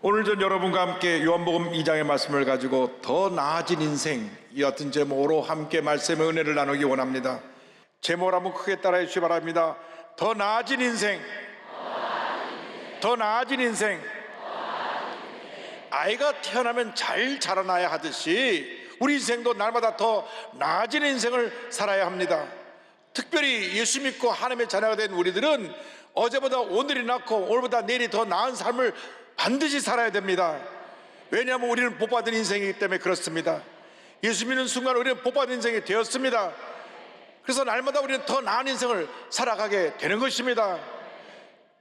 오늘 전 여러분과 함께 요한복음 2장의 말씀을 가지고 더 나아진 인생, 이 같은 제목으로 함께 말씀의 은혜를 나누기 원합니다. 제목을 한번 크게 따라해 주시기 바랍니다. 더 나아진 인생, 더 나아진 인생. 아이가 태어나면 잘 자라나야 하듯이 우리 인생도 날마다 더 나아진 인생을 살아야 합니다. 특별히 예수 믿고 하나님의 자녀가 된 우리들은 어제보다 오늘이 낫고 오늘보다 내일이 더 나은 삶을 반드시 살아야 됩니다. 왜냐하면 우리는 복받은 인생이기 때문에 그렇습니다. 예수 믿는 순간 우리는 복받은 인생이 되었습니다. 그래서 날마다 우리는 더 나은 인생을 살아가게 되는 것입니다.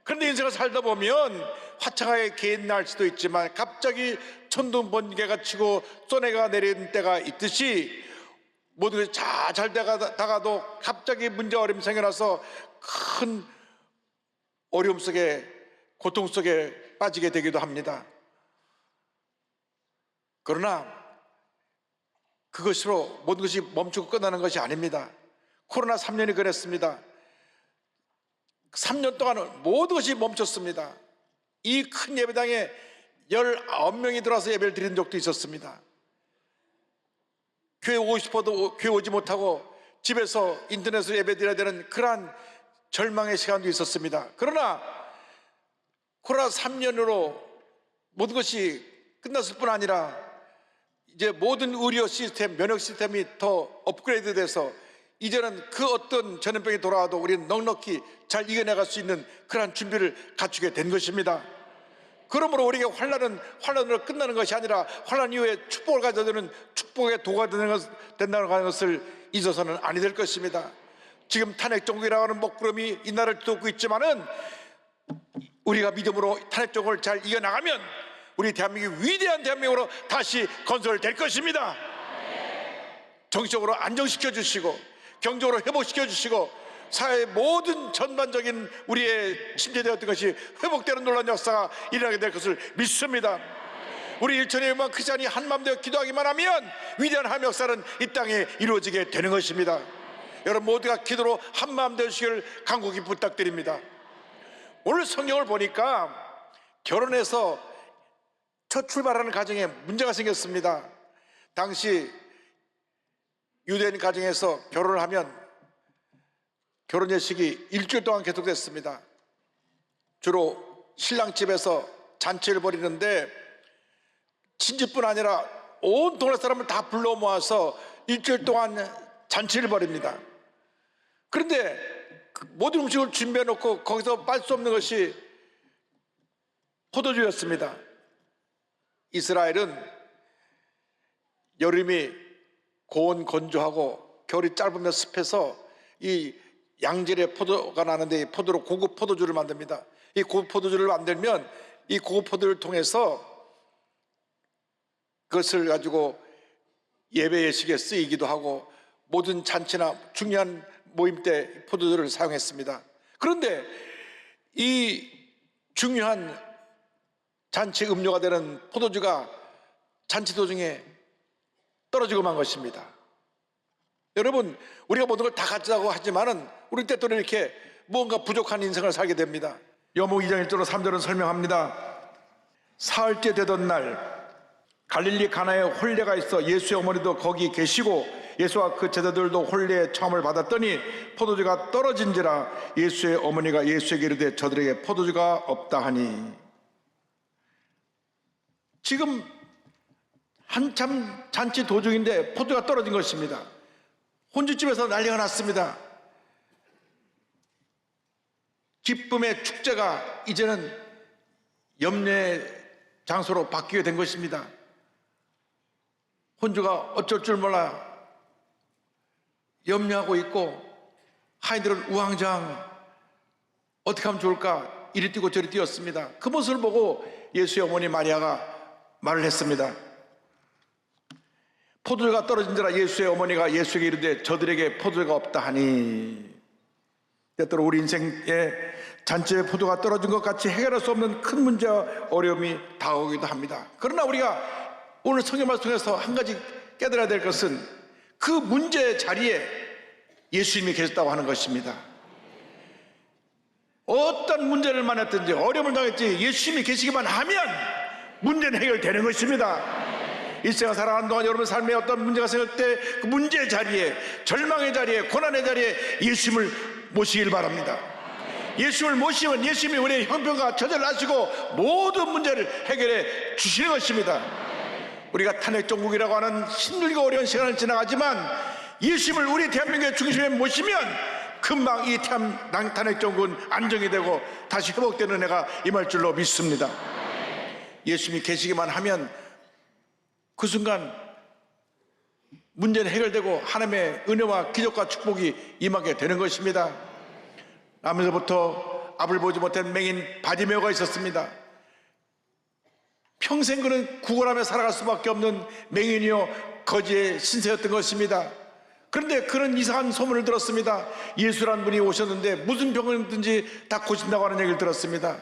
그런데 인생을 살다 보면 화창하게 개인날 수도 있지만 갑자기 천둥 번개가 치고 쏘내가 내리는 때가 있듯이 모든 것이 잘 되다가도 갑자기 문제 어려움이 생겨나서 큰 어려움 속에, 고통 속에 빠지게 되기도 합니다. 그러나 그것으로 모든 것이 멈추고 끝나는 것이 아닙니다. 코로나 3년이 그랬습니다. 3년 동안 모든 것이 멈췄습니다. 이 큰 예배당에 19명이 들어와서 예배를 드린 적도 있었습니다. 교회 오고 싶어도 교회 오지 못하고 집에서 인터넷으로 예배 드려야 되는 그러한 절망의 시간도 있었습니다. 그러나 코로나 3년으로 모든 것이 끝났을 뿐 아니라 이제 모든 의료 시스템, 면역 시스템이 더 업그레이드 돼서 이제는 그 어떤 전염병이 돌아와도 우리는 넉넉히 잘 이겨내갈 수 있는 그러한 준비를 갖추게 된 것입니다. 그러므로 우리가 환란으로 끝나는 것이 아니라 환란 이후에 축복을 가져드는 축복의 도가 된다는 것을 잊어서는 아니 될 것입니다. 지금 탄핵 정국이라고 하는 먹구름이 이 나라를 뒤덮고 있지만은 우리가 믿음으로 탄핵 정국을 잘 이겨나가면 우리 대한민국이 위대한 대한민국으로 다시 건설될 것입니다. 정치적으로 안정시켜 주시고 경제적으로 회복시켜 주시고 사회의 모든 전반적인 우리의 침체되었던 것이 회복되는 놀라운 역사가 일어나게 될 것을 믿습니다. 우리 일천의 영광 크리스찬이 한마음 되어 기도하기만 하면 위대한 하나님의 역사는 이 땅에 이루어지게 되는 것입니다. 여러분 모두가 기도로 한마음 되시기를 간곡히 부탁드립니다. 오늘 성경을 보니까 결혼해서 첫 출발하는 가정에 문제가 생겼습니다. 당시 유대인 가정에서 결혼을 하면 결혼 예식이 일주일 동안 계속됐습니다. 주로 신랑 집에서 잔치를 벌이는데 친지뿐 아니라 온 동네 사람을 다 불러 모아서 일주일 동안 잔치를 벌입니다. 그런데 모든 음식을 준비해 놓고 거기서 빠질 수 없는 것이 포도주였습니다. 이스라엘은 여름이 고온 건조하고 겨울이 짧으면 습해서 이 양질의 포도가 나는데 이 포도로 고급 포도주를 만듭니다. 이 고급 포도주를 만들면 이 고급 포도를 통해서 그것을 가지고 예배 예식에 쓰이기도 하고 모든 잔치나 중요한 모임 때 포도주를 사용했습니다. 그런데 이 중요한 잔치 음료가 되는 포도주가 잔치 도중에 떨어지고 만 것입니다. 여러분 우리가 모든 걸 다 가지자고 하지만은 우리 때때로 이렇게 무언가 부족한 인생을 살게 됩니다. 요한복음 2장 1절로 3절은 설명합니다. 사흘째 되던 날 갈릴리 가나에 혼례가 있어 예수의 어머니도 거기 계시고 예수와 그 제자들도 혼례의 청함을 받았더니 포도주가 떨어진지라 예수의 어머니가 예수에게 이르되 저들에게 포도주가 없다 하니. 지금 한참 잔치 도중인데 포도가 떨어진 것입니다. 혼주집에서 난리가 났습니다. 기쁨의 축제가 이제는 염려의 장소로 바뀌게 된 것입니다. 혼주가 어쩔 줄 몰라 염려하고 있고 하인들은 우왕좌왕 어떻게 하면 좋을까 이리 뛰고 저리 뛰었습니다. 그 모습을 보고 예수의 어머니 마리아가 말을 했습니다. 포도주가 떨어진지라 예수의 어머니가 예수에게 이르되 저들에게 포도주가 없다 하니. 때때로 우리 인생에 잔치에 포도가 떨어진 것 같이 해결할 수 없는 큰 문제와 어려움이 다가오기도 합니다. 그러나 우리가 오늘 성경 말씀 통해서 한 가지 깨달아야 될 것은 그 문제의 자리에 예수님이 계셨다고 하는 것입니다. 어떤 문제를 만났든지 어려움을 당했지 예수님이 계시기만 하면 문제는 해결되는 것입니다. 이 세상 살아가는 동안 여러분 삶에 어떤 문제가 생길 때 그 문제 자리에, 절망의 자리에, 고난의 자리에 예수님을 모시길 바랍니다. 예수님을 모시면 예수님이 우리의 형편과 처절을 아시고 모든 문제를 해결해 주시는 것입니다. 우리가 탄핵정국이라고 하는 힘들고 어려운 시간을 지나가지만 예수님을 우리 대한민국의 중심에 모시면 금방 이 탄핵정국은 안정이 되고 다시 회복되는 은혜가 임할 줄로 믿습니다. 예수님이 계시기만 하면 그 순간 문제는 해결되고 하나님의 은혜와 기적과 축복이 임하게 되는 것입니다. 나면서부터 앞을 보지 못한 맹인 바디메오가 있었습니다. 평생 그는 구걸하며 살아갈 수밖에 없는 맹인이요 거지의 신세였던 것입니다. 그런데 그런 이상한 소문을 들었습니다. 예수란 분이 오셨는데 무슨 병이든지 다 고친다고 하는 얘기를 들었습니다.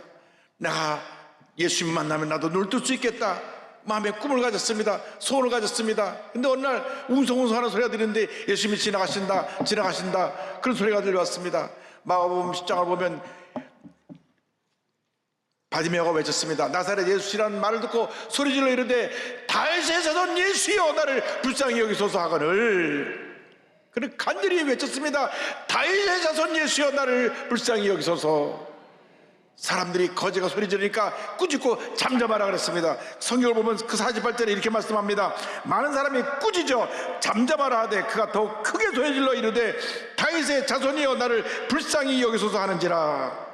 내가 예수님 만나면 나도 눈을 뜰 수 있겠다, 마음에 꿈을 가졌습니다. 소원을 가졌습니다. 근데 어느 날 웅성웅성하는 소리가 들리는데 예수님이 지나가신다 그런 소리가 들려왔습니다. 마가복음 10장을 보면 바디메오가 외쳤습니다. 나사렛 예수시라는 말을 듣고 소리질러 이르되 다윗의 자손 예수여 나를 불쌍히 여기소서 하거늘. 그는 간절히 외쳤습니다. 다윗의 자손 예수여 나를 불쌍히 여기소서. 사람들이 거지가 소리 지르니까 꾸짖고 잠잠하라 그랬습니다. 성경을 보면 그 48절에 이렇게 말씀합니다. 많은 사람이 꾸짖어 잠잠하라 하되 그가 더욱 크게 소리질러 이르되 다윗의 자손이여 나를 불쌍히 여기소서 하는지라.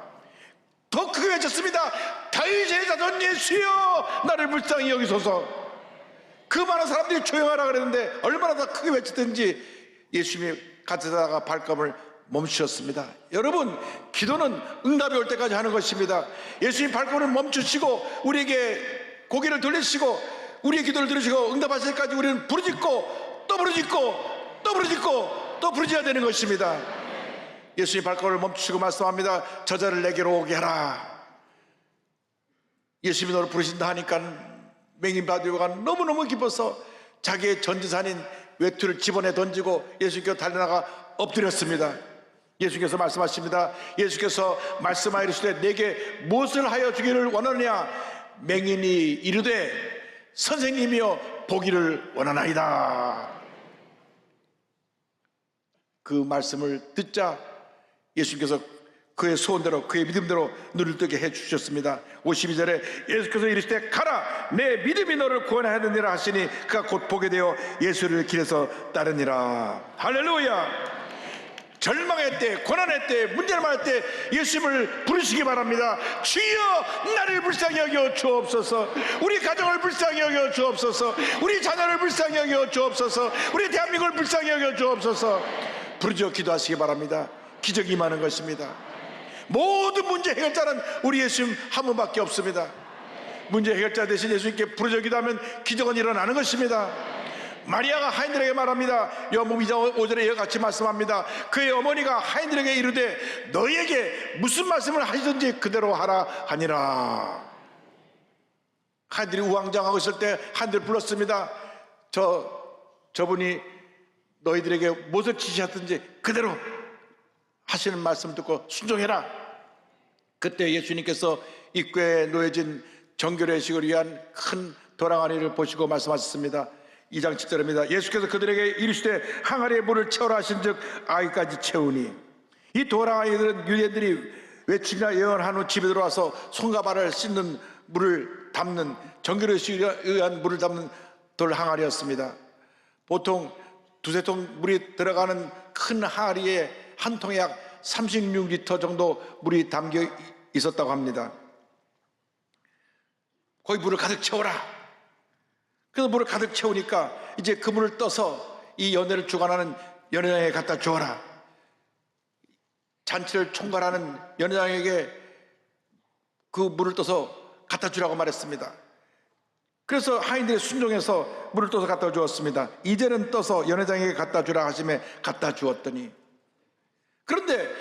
더 크게 외쳤습니다. 다윗의 자손 예수여 나를 불쌍히 여기소서. 그 많은 사람들이 조용하라 그랬는데 얼마나 더 크게 외쳤든지 예수님이 가르치다가 발걸음을 멈추셨습니다. 여러분, 기도는 응답이 올 때까지 하는 것입니다. 예수님 발걸음을 멈추시고 우리에게 고개를 돌리시고 우리의 기도를 들으시고 응답하실 때까지 우리는 부르짖고 또 부르짖고 또 부르짖고 또 부르짖어야 되는 것입니다. 예수님 발걸음을 멈추시고 말씀합니다. 저자를 내게로 오게 하라. 예수님이 너를 부르신다 하니까 맹인 바디메오가 너무너무 기뻐서 자기의 전재산인 외투를 집어내 던지고 예수님께로 달려나가 엎드렸습니다. 예수께서 말씀하십니다. 예수께서 말씀하여 이르시되 내게 무엇을 하여 주기를 원하느냐. 맹인이 이르되 선생님이여 보기를 원하나이다. 그 말씀을 듣자 예수님께서 그의 소원대로 그의 믿음대로 눈을 뜨게 해주셨습니다. 52절에 예수께서 이르시되 가라 내 믿음이 너를 구원하였느니라 하시니 그가 곧 보게 되어 예수를 길에서 따르니라. 할렐루야. 절망의 때, 고난의 때, 문제를 만날 때 예수님을 부르시기 바랍니다. 주여 나를 불쌍히 여겨 주옵소서. 우리 가정을 불쌍히 여겨 주옵소서. 우리 자녀를 불쌍히 여겨 주옵소서. 우리 대한민국을 불쌍히 여겨 주옵소서. 부르짖어 기도하시기 바랍니다. 기적이 임하는 것입니다. 모든 문제 해결자는 우리 예수님 한 분밖에 없습니다. 문제 해결자 대신 예수님께 부르짖어 기도하면 기적은 일어나는 것입니다. 마리아가 하인들에게 말합니다. 요한복음 2장 5절에 이와 같이 말씀합니다. 그의 어머니가 하인들에게 이르되 너희에게 무슨 말씀을 하시든지 그대로 하라 하니라. 하인들이 우왕좌왕하고 있을 때 하인들 불렀습니다. 저분이 너희들에게 무엇을 지시하든지 그대로 하시는 말씀 듣고 순종해라. 그때 예수님께서 입구에 놓여진 정결의식을 위한 큰 도랑아리를 보시고 말씀하셨습니다. 2장 7절입니다. 예수께서 그들에게 이르시되 항아리에 물을 채우라 하신즉 아기까지 채우니 이 도랑아리들은 유대인들이 외출이나 예언한 후 집에 들어와서 손과 발을 씻는 물을 담는 정결의식에 의한 물을 담는 돌 항아리였습니다. 보통 두세 통 물이 들어가는 큰 항아리에 한 통에 약 36리터 정도 물이 담겨 있었다고 합니다. 거기 물을 가득 채워라. 그래서 물을 가득 채우니까 이제 그 물을 떠서 이 연회를 주관하는 연회장에 갖다 주어라. 잔치를 총괄하는 연회장에게 그 물을 떠서 갖다 주라고 말했습니다. 그래서 하인들이 순종해서 물을 떠서 갖다 주었습니다. 이제는 떠서 연회장에게 갖다 주라 하심에 갖다 주었더니, 그런데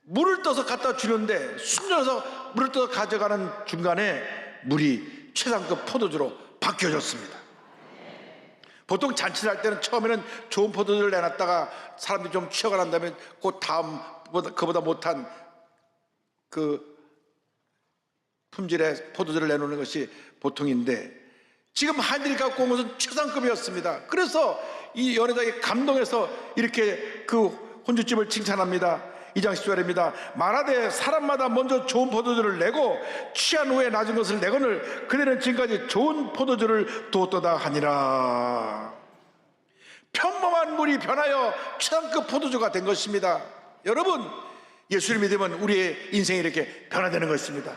물을 떠서 갖다 주는데 순종해서 물을 떠서 가져가는 중간에 물이 최상급 포도주로 바뀌어졌습니다. 보통 잔치를 할 때는 처음에는 좋은 포도주를 내놨다가 사람들이 좀 취하가 난 다음에 그 다음 그보다 못한 그 품질의 포도주를 내놓는 것이 보통인데 지금 하인들이 갖고 온 것은 최상급이었습니다. 그래서 이 연회장이 감동해서 이렇게 그 혼주집을 칭찬합니다. 2장 10절입니다. 말하되 사람마다 먼저 좋은 포도주를 내고 취한 후에 낮은 것을 내거늘 그대는 지금까지 좋은 포도주를 두었도다 하니라. 평범한 물이 변하여 최상급 포도주가 된 것입니다. 여러분, 예수를 믿으면 우리의 인생이 이렇게 변화되는 것입니다.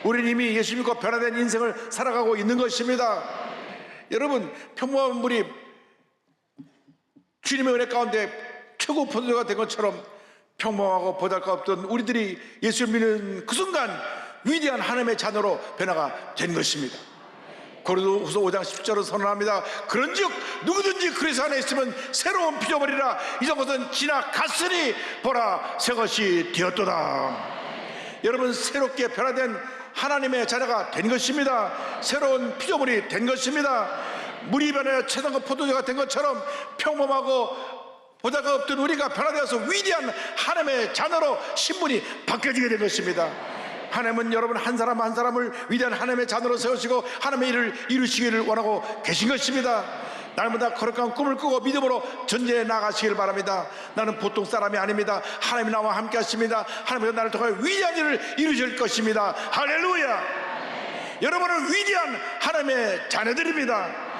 우리는 이미 예수 믿고 변화된 인생을 살아가고 있는 것입니다. 여러분, 평범한 물이 주님의 은혜 가운데 최고 포도주가 된 것처럼 평범하고 보잘것없던 우리들이 예수를 믿는 그 순간 위대한 하나님의 자녀로 변화가 된 것입니다. 고린도후서 5장 10절을 선언합니다. 그런즉 누구든지 그리스도 안에 있으면 새로운 피조물이라 이전 것은 지나갔으니 보라 새 것이 되었도다. 여러분, 새롭게 변화된 하나님의 자녀가 된 것입니다. 새로운 피조물이 된 것입니다. 물이 변하여 최상급 포도주가 된 것처럼 평범하고 보잘것없던 우리가 변화되어서 위대한 하나님의 자녀로 신분이 바뀌어지게 된 것입니다. 하나님은 여러분 한 사람 한 사람을 위대한 하나님의 자녀로 세우시고 하나님의 일을 이루시기를 원하고 계신 것입니다. 날마다 거룩한 꿈을 꾸고 믿음으로 전제해 나가시길 바랍니다. 나는 보통 사람이 아닙니다. 하나님이 나와 함께 하십니다. 하나님께서 나를 통해 위대한 일을 이루실 것입니다. 할렐루야. 여러분은 위대한 하나님의 자녀들입니다.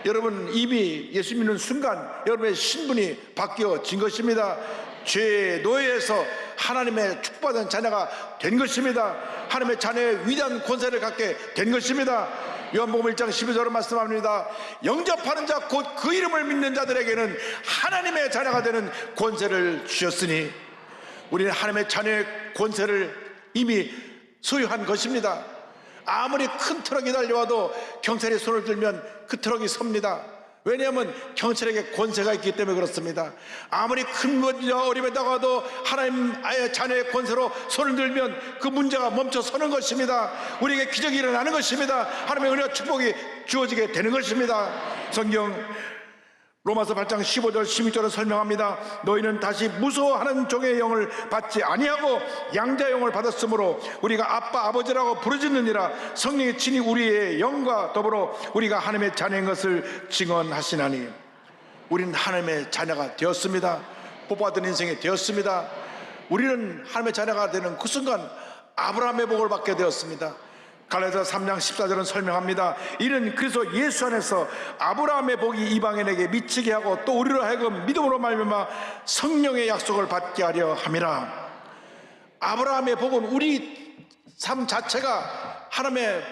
여러분, 이미 예수 믿는 순간 여러분의 신분이 바뀌어진 것입니다. 죄의 노예에서 하나님의 축복받은 자녀가 된 것입니다. 하나님의 자녀의 위대한 권세를 갖게 된 것입니다. 요한복음 1장 12절로 말씀합니다. 영접하는 자 곧 그 이름을 믿는 자들에게는 하나님의 자녀가 되는 권세를 주셨으니 우리는 하나님의 자녀의 권세를 이미 소유한 것입니다. 아무리 큰 트럭이 달려와도 경찰이 손을 들면 그 트럭이 섭니다. 왜냐하면 경찰에게 권세가 있기 때문에 그렇습니다. 아무리 큰 문제가 어림에 다가도 하나님의 자녀의 권세로 손을 들면 그 문제가 멈춰 서는 것입니다. 우리에게 기적이 일어나는 것입니다. 하나님의 은혜와 축복이 주어지게 되는 것입니다. 성경 로마서 8장 15절 16절을 설명합니다. 너희는 다시 무서워하는 종의 영을 받지 아니하고 양자의 영을 받았으므로 우리가 아빠 아버지라고 부르짖느니라. 성령이 친히 우리의 영과 더불어 우리가 하나님의 자녀인 것을 증언하시나니. 우리는 하나님의 자녀가 되었습니다. 복받은 인생이 되었습니다. 우리는 하나님의 자녀가 되는 그 순간 아브라함의 복을 받게 되었습니다. 갈라디아서 3장 14절은 설명합니다. 이는 그리스도 예수 안에서 아브라함의 복이 이방인에게 미치게 하고 또 우리로 하여금 믿음으로 말미암아 성령의 약속을 받게 하려 함이라. 아브라함의 복은 우리 삶 자체가 하나님의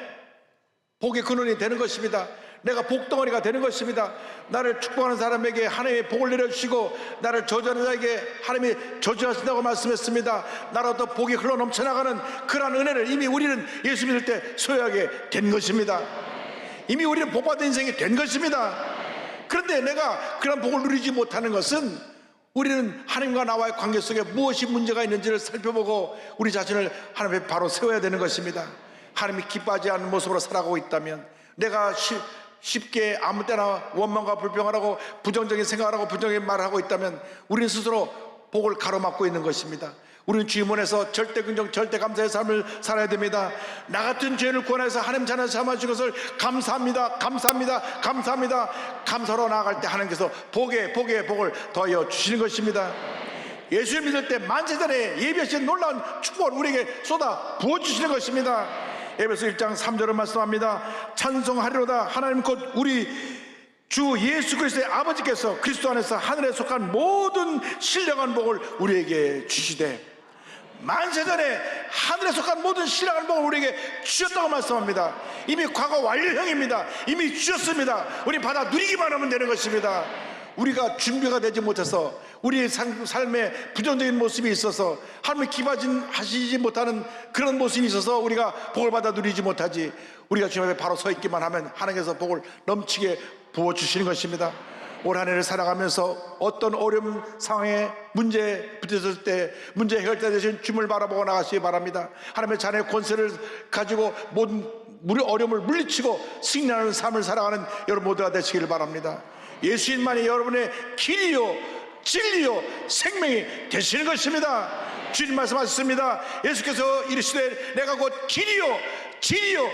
복의 근원이 되는 것입니다. 내가 복덩어리가 되는 것입니다. 나를 축복하는 사람에게 하나님의 복을 내려주시고 나를 저주하는 자에게 하나님이 저주하신다고 말씀했습니다. 나로부터 복이 흘러넘쳐나가는 그러한 은혜를 이미 우리는 예수 믿을 때 소유하게 된 것입니다. 이미 우리는 복받은 인생이 된 것입니다. 그런데 내가 그런 복을 누리지 못하는 것은 우리는 하나님과 나와의 관계 속에 무엇이 문제가 있는지를 살펴보고 우리 자신을 하나님 앞에 바로 세워야 되는 것입니다. 하나님이 기뻐하지 않는 모습으로 살아가고 있다면, 내가 쉽게 아무 때나 원망과 불평을 하고 부정적인 생각을 하고 부정적인 말을 하고 있다면 우리는 스스로 복을 가로막고 있는 것입니다. 우리는 주님원에서 절대 긍정 절대 감사의 삶을 살아야 됩니다. 나 같은 죄인을 구원해서 하나님 자녀 삼아주신 것을 감사합니다 감사합니다 감사합니다 감사로 나아갈 때 하나님께서 복에 복을 더하여 주시는 것입니다. 예수를 믿을 때 만세전에 예비하신 놀라운 축복을 우리에게 쏟아 부어주시는 것입니다. 에베소 1장 3절을 말씀합니다. 찬송하리로다 하나님 곧 우리 주 예수 그리스도의 아버지께서 그리스도 안에서 하늘에 속한 모든 신령한 복을 우리에게 주시되, 만세전에 하늘에 속한 모든 신령한 복을 우리에게 주셨다고 말씀합니다. 이미 과거 완료형입니다. 이미 주셨습니다. 우리 받아 누리기만 하면 되는 것입니다. 우리가 준비가 되지 못해서 우리의 삶에 부정적인 모습이 있어서 하나님을 기뻐하시지 못하는 그런 모습이 있어서 우리가 복을 받아 누리지 못하지, 우리가 주님 앞에 바로 서 있기만 하면 하나님께서 복을 넘치게 부어주시는 것입니다. 올 한 해를 살아가면서 어떤 어려운 상황에 문제 붙었을 때 문제 해결자 되신 주님을 바라보고 나가시기 바랍니다. 하나님의 자녀의 권세를 가지고 모든 어려움을 물리치고 승리하는 삶을 살아가는 여러분 모두가 되시기를 바랍니다. 예수님만이 여러분의 길이요 진리요 생명이 되시는 것입니다. 주님 말씀하셨습니다. 예수께서 이르시되 내가 곧 길이요 진리요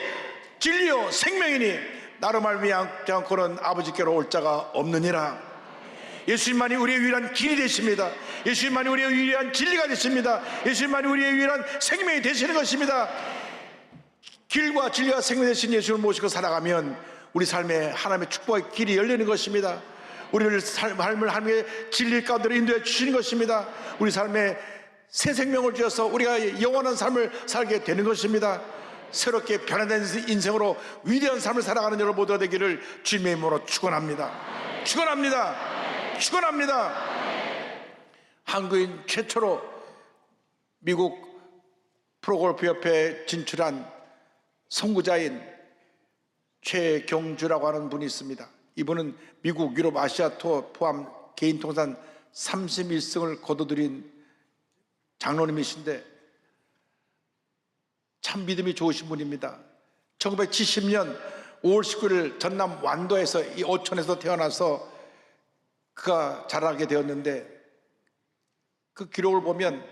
진리요 생명이니 나로 말미암지 않고는 아버지께로 올 자가 없느니라. 예수님만이 우리의 유일한 길이 되십니다. 예수님만이 우리의 유일한 진리가 되십니다. 예수님만이 우리의 유일한 생명이 되시는 것입니다. 길과 진리와 생명이 되신 예수를 모시고 살아가면 우리 삶에 하나님의 축복의 길이 열리는 것입니다. 우리를 삶을 하나님의 진리 가운데로 인도해 주시는 것입니다. 우리 삶에 새 생명을 주셔서 우리가 영원한 삶을 살게 되는 것입니다. 새롭게 변화된 인생으로 위대한 삶을 살아가는 여러분 모두가 되기를 주님의 이름으로 축원합니다. 축원합니다. 축원합니다. 한국인 최초로 미국 프로골프협회에 진출한 선구자인 최경주라고 하는 분이 있습니다. 이분은 미국, 유럽, 아시아 투어 포함 개인 통산 31승을 거둬들인 장로님이신데 참 믿음이 좋으신 분입니다. 1970년 5월 19일 전남 완도에서 이 어촌에서 태어나서 그가 자라게 되었는데 그 기록을 보면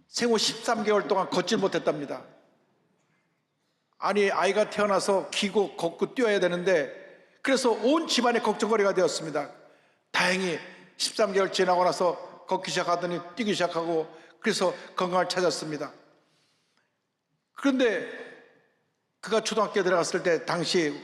생후 13개월 동안 걷질 못했답니다. 아니 아이가 태어나서 기고 걷고 뛰어야 되는데 그래서 온 집안의 걱정거리가 되었습니다. 다행히 13개월 지나고 나서 걷기 시작하더니 뛰기 시작하고 그래서 건강을 찾았습니다. 그런데 그가 초등학교에 들어갔을 때 당시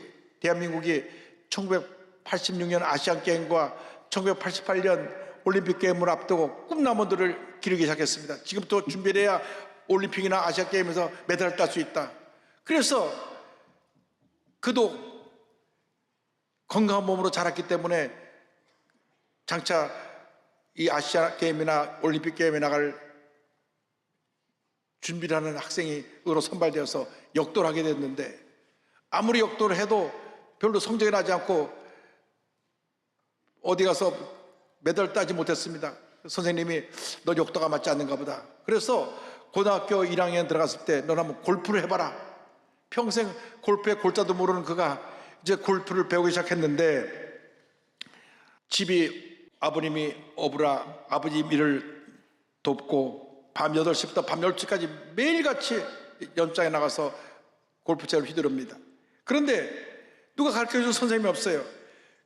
대한민국이 1986년 아시안게임과 1988년 올림픽게임을 앞두고 꿈나무들을 기르기 시작했습니다. 지금부터 준비를 해야 올림픽이나 아시안게임에서 메달을 딸 수 있다. 그래서 그도 건강한 몸으로 자랐기 때문에 장차 이 아시아게임이나 올림픽게임에 나갈 준비를 하는 학생으로 선발되어서 역도를 하게 됐는데 아무리 역도를 해도 별로 성적이 나지 않고 어디 가서 메달을 따지 못했습니다. 선생님이 너 역도가 맞지 않는가 보다. 그래서 고등학교 1학년 들어갔을 때 넌 한번 골프를 해봐라. 평생 골프의 골자도 모르는 그가 이제 골프를 배우기 시작했는데 집이 아버님이 어부라 아버지 일을 돕고 밤 8시부터 밤 10시까지 매일같이 연장에 나가서 골프채를 휘두릅니다. 그런데 누가 가르쳐준 선생님이 없어요.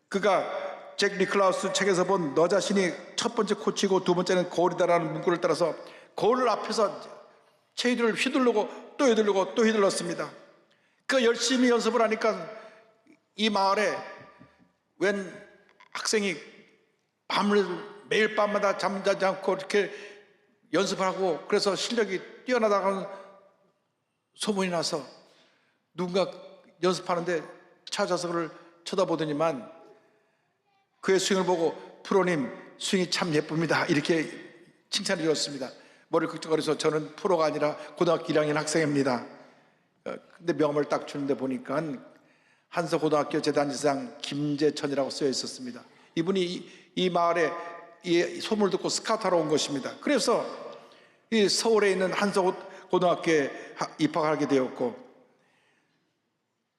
그가 잭 니클라우스 책에서 본 너 자신이 첫 번째 코치고 두 번째는 거울이다라는 문구를 따라서 거울 앞에서 채를 휘두르고 또 휘두르고 또 휘둘렀습니다. 그 열심히 연습을 하니까 이 마을에 웬 학생이 밤을 매일 밤마다 잠자지 않고 이렇게 연습을 하고 그래서 실력이 뛰어나다는 소문이 나서 누군가 연습하는데 찾아서 그를 쳐다보더니만 그의 스윙을 보고 프로님 스윙이 참 예쁩니다 이렇게 칭찬해 주었습니다. 머리를 긁적거려서 저는 프로가 아니라 고등학교 1학년 학생입니다. 근데 명함을 딱 주는데 보니까 한서고등학교 재단지상 김재천이라고 쓰여 있었습니다. 이분이 이 마을에 이 소문을 듣고 스카우트하러 온 것입니다. 그래서 이 서울에 있는 한서고등학교에 입학하게 되었고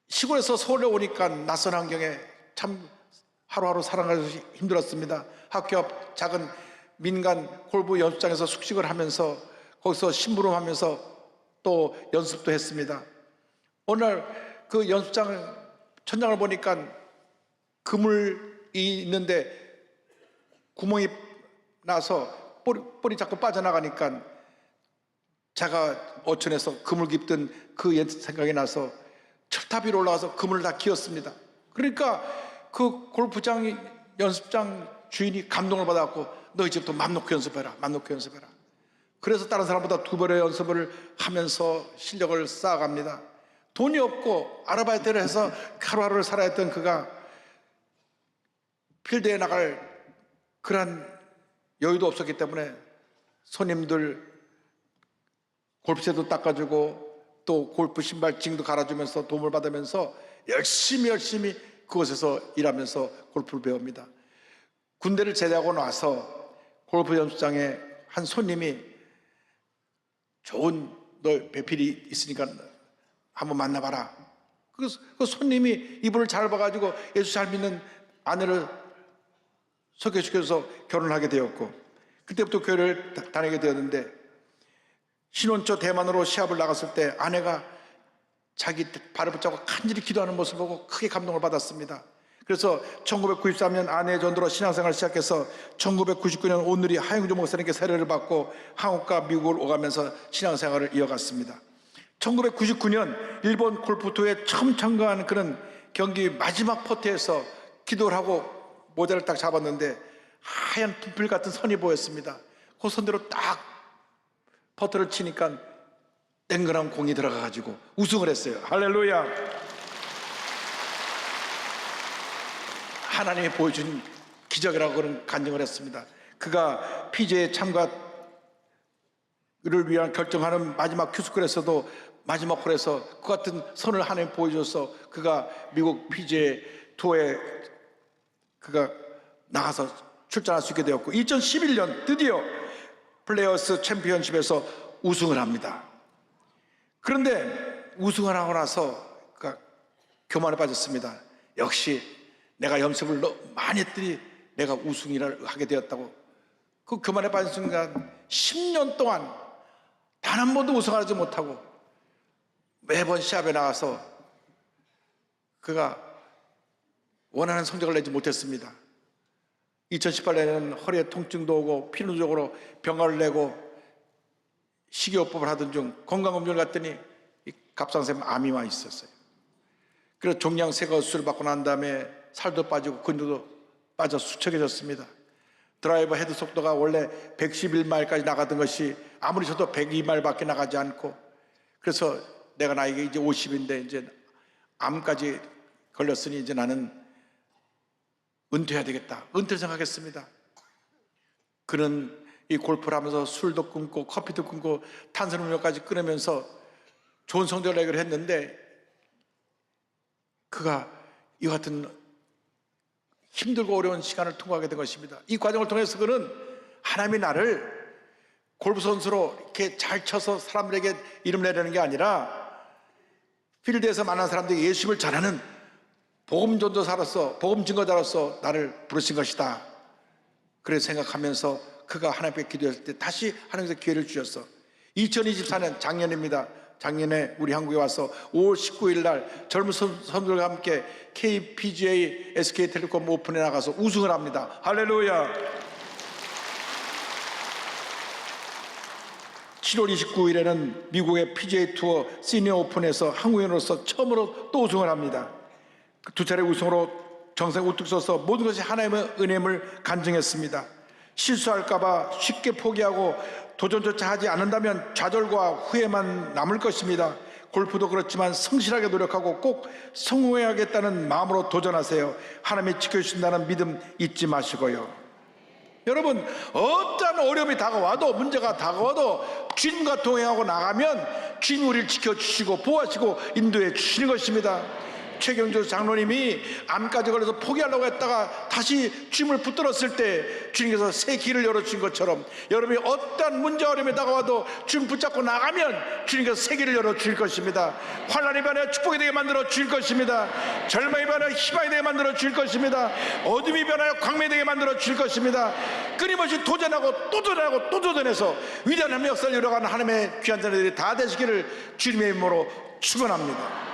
시골에서 서울에 오니까 낯선 환경에 참 하루하루 살아가기 힘들었습니다. 학교 앞 작은 민간 골프 연습장에서 숙식을 하면서 거기서 심부름하면서 또 연습도 했습니다. 어느 날 그 연습장 천장을 보니까 그물이 있는데 구멍이 나서 볼이 자꾸 빠져나가니까 자가 어촌에서 그물 깁던 그 생각이 나서 철탑 위로 올라가서 그물을 다 기었습니다. 그러니까 그 골프장 연습장 주인이 감동을 받아갖고 너 이제부터 맘 놓고 연습해라. 맘 놓고 연습해라. 그래서 다른 사람보다 2배의 연습을 하면서 실력을 쌓아갑니다. 돈이 없고 아르바이트를 해서 하루하루를 살아야 했던 그가 필드에 나갈 그런 여유도 없었기 때문에 손님들 골프채도 닦아주고 또 골프 신발 징도 갈아주면서 도움을 받으면서 열심히 그곳에서 일하면서 골프를 배웁니다. 군대를 제대하고 나서 골프 연습장에 한 손님이 좋은 너 배필이 있으니까 한번 만나봐라. 그 손님이 이분을 잘 봐가지고 예수 잘 믿는 아내를 소개시켜서 결혼을 하게 되었고 그때부터 교회를 다니게 되었는데 신혼초 대만으로 시합을 나갔을 때 아내가 자기 발을 붙잡고 간절히 기도하는 모습을 보고 크게 감동을 받았습니다. 그래서 1993년 아내의 전도로 신앙생활을 시작해서 1999년 오늘이 하영조 목사님께 세례를 받고 한국과 미국을 오가면서 신앙생활을 이어갔습니다. 1999년 일본 골프투어에 처음 참가한 그런 경기 마지막 퍼트에서 기도를 하고 모자를 딱 잡았는데 하얀 분필 같은 선이 보였습니다. 그 선대로 딱 퍼트를 치니까 땡그란 공이 들어가가지고 우승을 했어요. 할렐루야. 하나님이 보여준 기적이라고 그런 간증을 했습니다. 그가 PGA 참가를 위한 결정하는 마지막 큐스쿨에서도 마지막 홀에서 그 같은 선을 하나님 보여줘서 그가 미국 PGA 투어에 그가 나가서 출전할 수 있게 되었고 2011년 드디어 플레이어스 챔피언십에서 우승을 합니다. 그런데 우승을 하고 나서 그가 교만에 빠졌습니다. 역시 내가 연습을 많이 했더니 내가 우승을 하게 되었다고. 그 교만에 빠진 순간 10년 동안 단 한 번도 우승하지 못하고 매번 시합에 나가서 그가 원하는 성적을 내지 못했습니다. 2018년에는 허리에 통증도 오고 피부적으로 병가를 내고 식이요법을 하던 중 건강검진을 갔더니 이 갑상선 암이 와 있었어요. 그래서 종양 세거 수술을 받고 난 다음에 살도 빠지고 근육도 빠져 수척해졌습니다. 드라이버 헤드 속도가 원래 111마일까지 나가던 것이 아무리 쳐도 102마일밖에 나가지 않고, 그래서 내가 나이가 이제 50인데 이제 암까지 걸렸으니 이제 나는 은퇴해야 되겠다. 은퇴를 생각했습니다. 그는 이 골프를 하면서 술도 끊고 커피도 끊고 탄산음료까지 끊으면서 좋은 성적을 내기로 했는데 그가 이 같은 힘들고 어려운 시간을 통과하게 된 것입니다. 이 과정을 통해서 그는 하나님이 나를 골프 선수로 이렇게 잘 쳐서 사람들에게 이름 내려는 게 아니라 필드에서 만난 사람들이 예수님을 전하는 복음 전도사로서, 복음 증거자로서 나를 부르신 것이다. 그래 생각하면서 그가 하나님께 기도했을 때 다시 하나님께서 기회를 주셨어. 2024년 작년입니다. 작년에 우리 한국에 와서 5월 19일 날 젊은 선수들과 함께 KPGA SK텔레콤 오픈에 나가서 우승을 합니다. 할렐루야. 7월 29일에는 미국의 PGA 투어 시니어 오픈에서 한국인으로서 처음으로 또 우승을 합니다. 두 차례 우승으로 정상에 우뚝 서서 모든 것이 하나님의 은혜임을 간증했습니다. 실수할까봐 쉽게 포기하고 도전조차 하지 않는다면 좌절과 후회만 남을 것입니다. 골프도 그렇지만 성실하게 노력하고 꼭 성공해야겠다는 마음으로 도전하세요. 하나님이 지켜주신다는 믿음 잊지 마시고요. 여러분, 어떤 어려움이 다가와도, 문제가 다가와도 주님과 동행하고 나가면 주님이 우리를 지켜주시고 보호하시고 인도해 주시는 것입니다. 최경주 장로님이 암까지 걸려서 포기하려고 했다가 다시 주님을 붙들었을 때 주님께서 새 길을 열어주신 것처럼 여러분이 어떠한 문제 어려움이 다가와도 주님 붙잡고 나가면 주님께서 새 길을 열어주실 것입니다. 환난이 변하여 축복이 되게 만들어 주실 것입니다. 절망이 변하여 희망이 되게 만들어 주실 것입니다. 어둠이 변하여 광명이 되게 만들어 주실 것입니다. 끊임없이 도전하고 또 도전하고 또 도전해서 위대한 역사를 이뤄가는 하나님의 귀한 자녀들이 다 되시기를 주님의 이름으로 축원합니다.